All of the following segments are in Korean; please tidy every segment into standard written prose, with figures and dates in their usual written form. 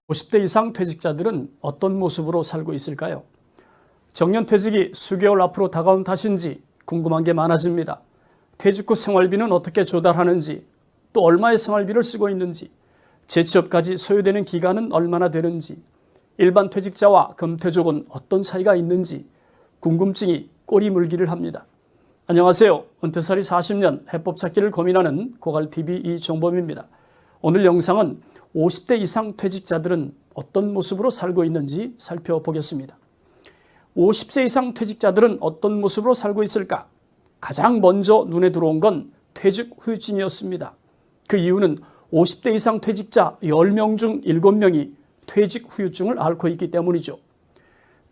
50대 이상 퇴직자들은 어떤 모습으로 살고 있을까요? 정년퇴직이 수개월 앞으로 다가온 탓인지 궁금한 게 많아집니다. 퇴직 후 생활비는 어떻게 조달하는지, 또 얼마의 생활비를 쓰고 있는지, 재취업까지 소요되는 기간은 얼마나 되는지, 일반 퇴직자와 금퇴직은 어떤 차이가 있는지 궁금증이 꼬리 물기를 합니다. 안녕하세요. 은퇴살이 40년 해법 찾기를 고민하는 고갈TV 이종범입니다. 오늘 영상은 50대 이상 퇴직자들은 어떤 모습으로 살고 있는지 살펴보겠습니다. 50세 이상 퇴직자들은 어떤 모습으로 살고 있을까? 가장 먼저 눈에 들어온 건 퇴직 후유증이었습니다. 그 이유는 50대 이상 퇴직자 10명 중 7명이 퇴직 후유증을 앓고 있기 때문이죠.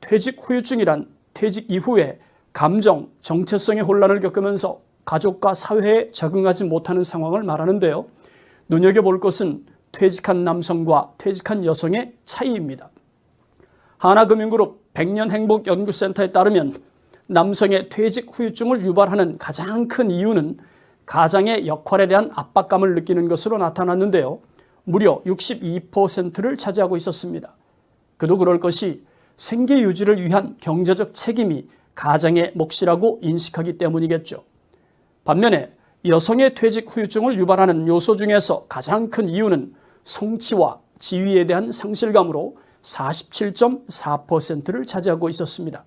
퇴직 후유증이란 퇴직 이후에 감정, 정체성의 혼란을 겪으면서 가족과 사회에 적응하지 못하는 상황을 말하는데요. 눈여겨볼 것은 퇴직한 남성과 퇴직한 여성의 차이입니다. 하나금융그룹 백년행복연구센터에 따르면 남성의 퇴직 후유증을 유발하는 가장 큰 이유는 가장의 역할에 대한 압박감을 느끼는 것으로 나타났는데요. 무려 62%를 차지하고 있었습니다. 그도 그럴 것이 생계 유지를 위한 경제적 책임이 가장의 몫이라고 인식하기 때문이겠죠. 반면에 여성의 퇴직 후유증을 유발하는 요소 중에서 가장 큰 이유는 성취와 지위에 대한 상실감으로 47.4%를 차지하고 있었습니다.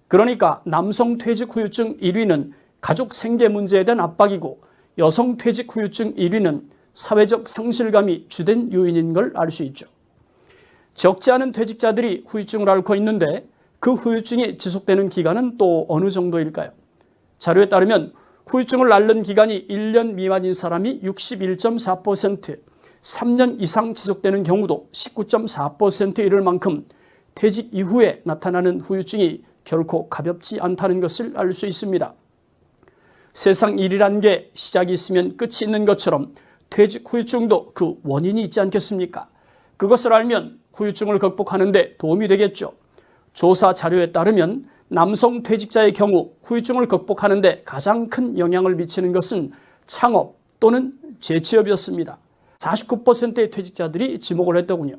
그러니까 남성 퇴직 후유증 1위는 가족 생계 문제에 대한 압박이고 여성 퇴직 후유증 1위는 사회적 상실감이 주된 요인인 걸 알 수 있죠. 적지 않은 퇴직자들이 후유증을 앓고 있는데 그 후유증이 지속되는 기간은 또 어느 정도일까요? 자료에 따르면 후유증을 앓는 기간이 1년 미만인 사람이 61.4%, 3년 이상 지속되는 경우도 19.4%에 이를 만큼 퇴직 이후에 나타나는 후유증이 결코 가볍지 않다는 것을 알 수 있습니다. 세상 일이란 게 시작이 있으면 끝이 있는 것처럼 퇴직 후유증도 그 원인이 있지 않겠습니까? 그것을 알면 후유증을 극복하는 데 도움이 되겠죠. 조사 자료에 따르면 남성 퇴직자의 경우 후유증을 극복하는 데 가장 큰 영향을 미치는 것은 창업 또는 재취업이었습니다. 49%의 퇴직자들이 지목을 했더군요.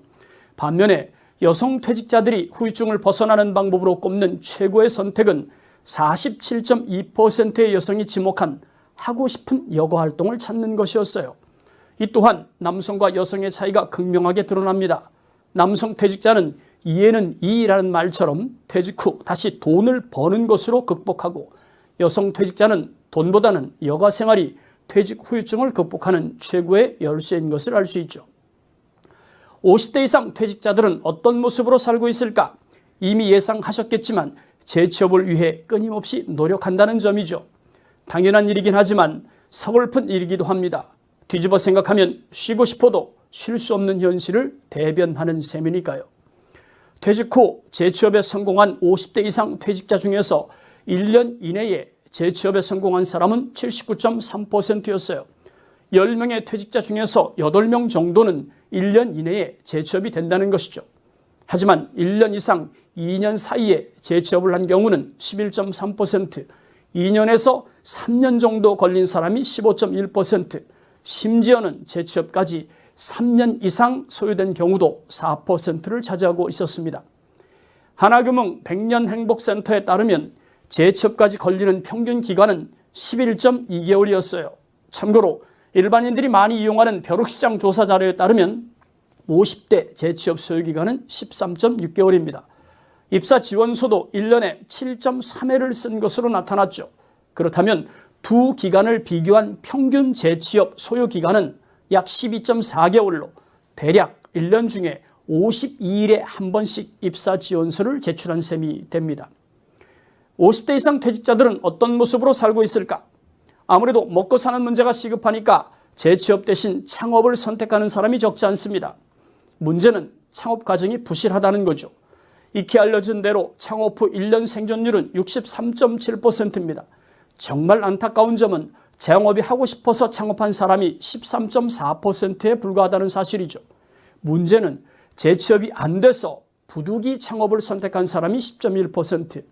반면에 여성 퇴직자들이 후유증을 벗어나는 방법으로 꼽는 최고의 선택은 47.2%의 여성이 지목한 하고 싶은 여가 활동을 찾는 것이었어요. 이 또한 남성과 여성의 차이가 극명하게 드러납니다. 남성 퇴직자는 이에는 이라는 말처럼 퇴직 후 다시 돈을 버는 것으로 극복하고 여성 퇴직자는 돈보다는 여가 생활이 퇴직 후유증을 극복하는 최고의 열쇠인 것을 알 수 있죠. 50대 이상 퇴직자들은 어떤 모습으로 살고 있을까? 이미 예상하셨겠지만 재취업을 위해 끊임없이 노력한다는 점이죠. 당연한 일이긴 하지만 서글픈 일이기도 합니다. 뒤집어 생각하면 쉬고 싶어도 쉴 수 없는 현실을 대변하는 셈이니까요. 퇴직 후 재취업에 성공한 50대 이상 퇴직자 중에서 1년 이내에 재취업에 성공한 사람은 79.3%였어요. 10명의 퇴직자 중에서 8명 정도는 1년 이내에 재취업이 된다는 것이죠. 하지만 1년 이상 2년 사이에 재취업을 한 경우는 11.3%, 2년에서 3년 정도 걸린 사람이 15.1%, 심지어는 재취업까지 3년 이상 소요된 경우도 4%를 차지하고 있었습니다. 하나금융 백년행복센터에 따르면 재취업까지 걸리는 평균 기간은 11.2개월이었어요. 참고로 일반인들이 많이 이용하는 벼룩시장 조사 자료에 따르면 50대 재취업 소요기간은 13.6개월입니다. 입사 지원서도 1년에 7.3회를 쓴 것으로 나타났죠. 그렇다면 두 기간을 비교한 평균 재취업 소요기간은 약 12.4개월로 대략 1년 중에 52일에 한 번씩 입사 지원서를 제출한 셈이 됩니다. 50대 이상 퇴직자들은 어떤 모습으로 살고 있을까? 아무래도 먹고 사는 문제가 시급하니까 재취업 대신 창업을 선택하는 사람이 적지 않습니다. 문제는 창업 과정이 부실하다는 거죠. 익히 알려진 대로 창업 후 1년 생존율은 63.7%입니다. 정말 안타까운 점은 자영업이 하고 싶어서 창업한 사람이 13.4%에 불과하다는 사실이죠. 문제는 재취업이 안 돼서 부득이 창업을 선택한 사람이 10.1%,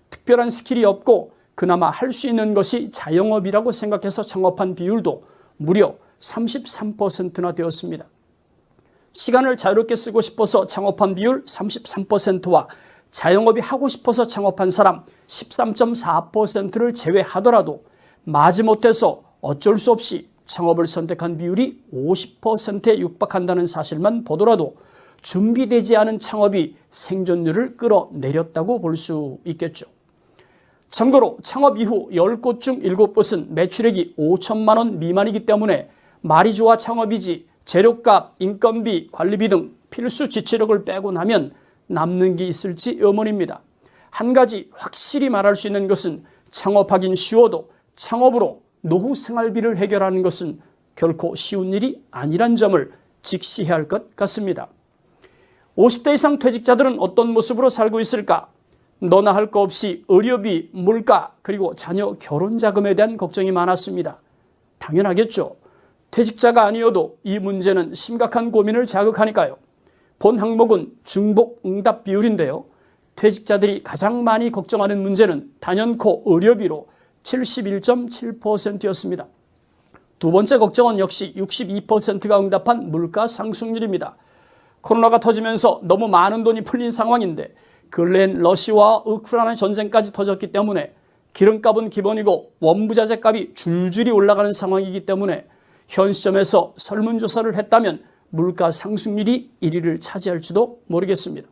특별한 스킬이 없고 그나마 할 수 있는 것이 자영업이라고 생각해서 창업한 비율도 무려 33%나 되었습니다. 시간을 자유롭게 쓰고 싶어서 창업한 비율 33%와 자영업이 하고 싶어서 창업한 사람 13.4%를 제외하더라도 마지못해서 어쩔 수 없이 창업을 선택한 비율이 50%에 육박한다는 사실만 보더라도 준비되지 않은 창업이 생존율을 끌어내렸다고 볼 수 있겠죠. 참고로 창업 이후 10곳 중 7곳은 매출액이 5천만 원 미만이기 때문에 말이 좋아 창업이지 재료값, 인건비, 관리비 등 필수 지출력을 빼고 나면 남는 게 있을지 의문입니다. 한 가지 확실히 말할 수 있는 것은 창업하긴 쉬워도 창업으로 노후 생활비를 해결하는 것은 결코 쉬운 일이 아니란 점을 직시해야 할 것 같습니다. 50대 이상 퇴직자들은 어떤 모습으로 살고 있을까? 너나 할 거 없이 의료비, 물가, 그리고 자녀 결혼 자금에 대한 걱정이 많았습니다. 당연하겠죠. 퇴직자가 아니어도 이 문제는 심각한 고민을 자극하니까요. 본 항목은 중복 응답 비율인데요. 퇴직자들이 가장 많이 걱정하는 문제는 단연코 의료비로 71.7%였습니다. 두 번째 걱정은 역시 62%가 응답한 물가 상승률입니다. 코로나가 터지면서 너무 많은 돈이 풀린 상황인데 근래엔 러시아와 우크라이나 전쟁까지 터졌기 때문에 기름값은 기본이고 원부자재 값이 줄줄이 올라가는 상황이기 때문에 현 시점에서 설문조사를 했다면 물가 상승률이 1위를 차지할지도 모르겠습니다.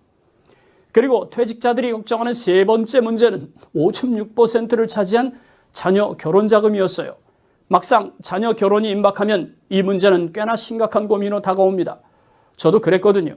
그리고 퇴직자들이 걱정하는 세 번째 문제는 5.6%를 차지한 자녀 결혼 자금이었어요. 막상 자녀 결혼이 임박하면 이 문제는 꽤나 심각한 고민으로 다가옵니다. 저도 그랬거든요.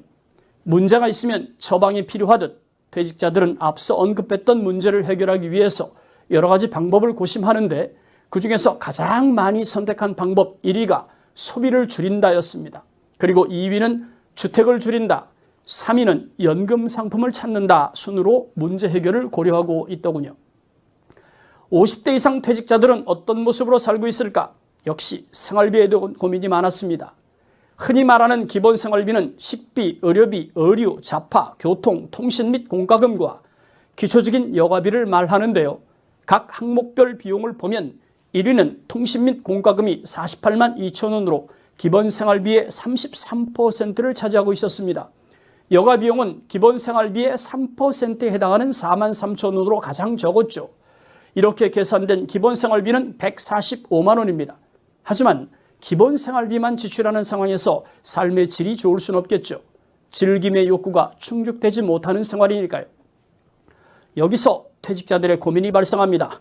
문제가 있으면 처방이 필요하듯 퇴직자들은 앞서 언급했던 문제를 해결하기 위해서 여러 가지 방법을 고심하는데 그중에서 가장 많이 선택한 방법 1위가 소비를 줄인다였습니다. 그리고 2위는 주택을 줄인다, 3위는 연금 상품을 찾는다 순으로 문제 해결을 고려하고 있더군요. 50대 이상 퇴직자들은 어떤 모습으로 살고 있을까? 역시 생활비에도 고민이 많았습니다. 흔히 말하는 기본 생활비는 식비, 의료비, 의류, 자파, 교통, 통신 및 공과금과 기초적인 여가비를 말하는데요. 각 항목별 비용을 보면 1위는 통신 및 공과금이 48만 2천 원으로 기본 생활비의 33%를 차지하고 있었습니다. 여가 비용은 기본 생활비의 3%에 해당하는 4만 3천 원으로 가장 적었죠. 이렇게 계산된 기본 생활비는 145만 원입니다. 하지만 기본 생활비만 지출하는 상황에서 삶의 질이 좋을 수는 없겠죠. 즐김의 욕구가 충족되지 못하는 생활이니까요. 여기서 퇴직자들의 고민이 발생합니다.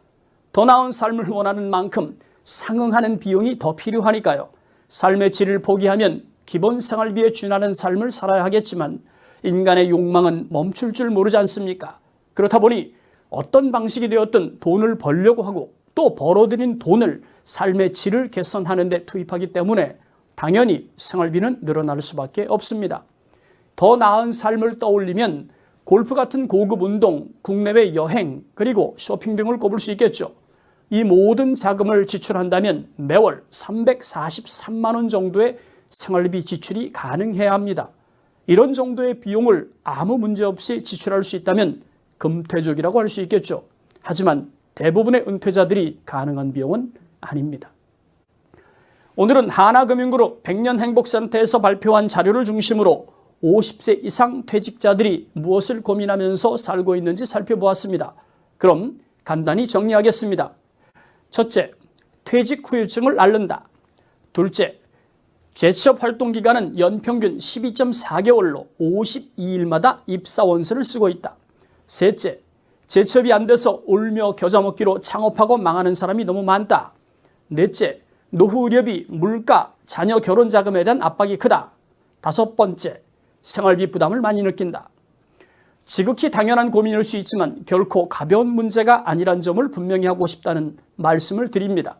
더 나은 삶을 원하는 만큼 상응하는 비용이 더 필요하니까요. 삶의 질을 포기하면 기본 생활비에 준하는 삶을 살아야 하겠지만 인간의 욕망은 멈출 줄 모르지 않습니까? 그렇다 보니 어떤 방식이 되었든 돈을 벌려고 하고 또 벌어들인 돈을 삶의 질을 개선하는 데 투입하기 때문에 당연히 생활비는 늘어날 수밖에 없습니다. 더 나은 삶을 떠올리면 골프 같은 고급 운동, 국내외 여행, 그리고 쇼핑 등을 꼽을 수 있겠죠. 이 모든 자금을 지출한다면 매월 343만 원 정도의 생활비 지출이 가능해야 합니다. 이런 정도의 비용을 아무 문제 없이 지출할 수 있다면 금퇴족이라고 할 수 있겠죠. 하지만 대부분의 은퇴자들이 가능한 비용은 아닙니다. 오늘은 하나금융그룹 100년 행복센터에서 발표한 자료를 중심으로 50세 이상 퇴직자들이 무엇을 고민하면서 살고 있는지 살펴보았습니다. 그럼 간단히 정리하겠습니다. 첫째, 퇴직 후유증을 앓는다. 둘째, 재취업 활동 기간은 연평균 12.4개월로 52일마다 입사 원서를 쓰고 있다. 셋째, 재취업이 안 돼서 울며 겨자 먹기로 창업하고 망하는 사람이 너무 많다. 넷째, 노후 의료비, 물가, 자녀 결혼 자금에 대한 압박이 크다. 다섯 번째, 생활비 부담을 많이 느낀다. 지극히 당연한 고민일 수 있지만 결코 가벼운 문제가 아니란 점을 분명히 하고 싶다는 말씀을 드립니다.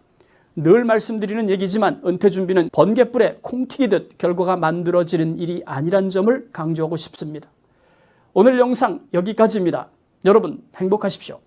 늘 말씀드리는 얘기지만 은퇴 준비는 번갯불에 콩 튀기듯 결과가 만들어지는 일이 아니란 점을 강조하고 싶습니다. 오늘 영상 여기까지입니다. 여러분 행복하십시오.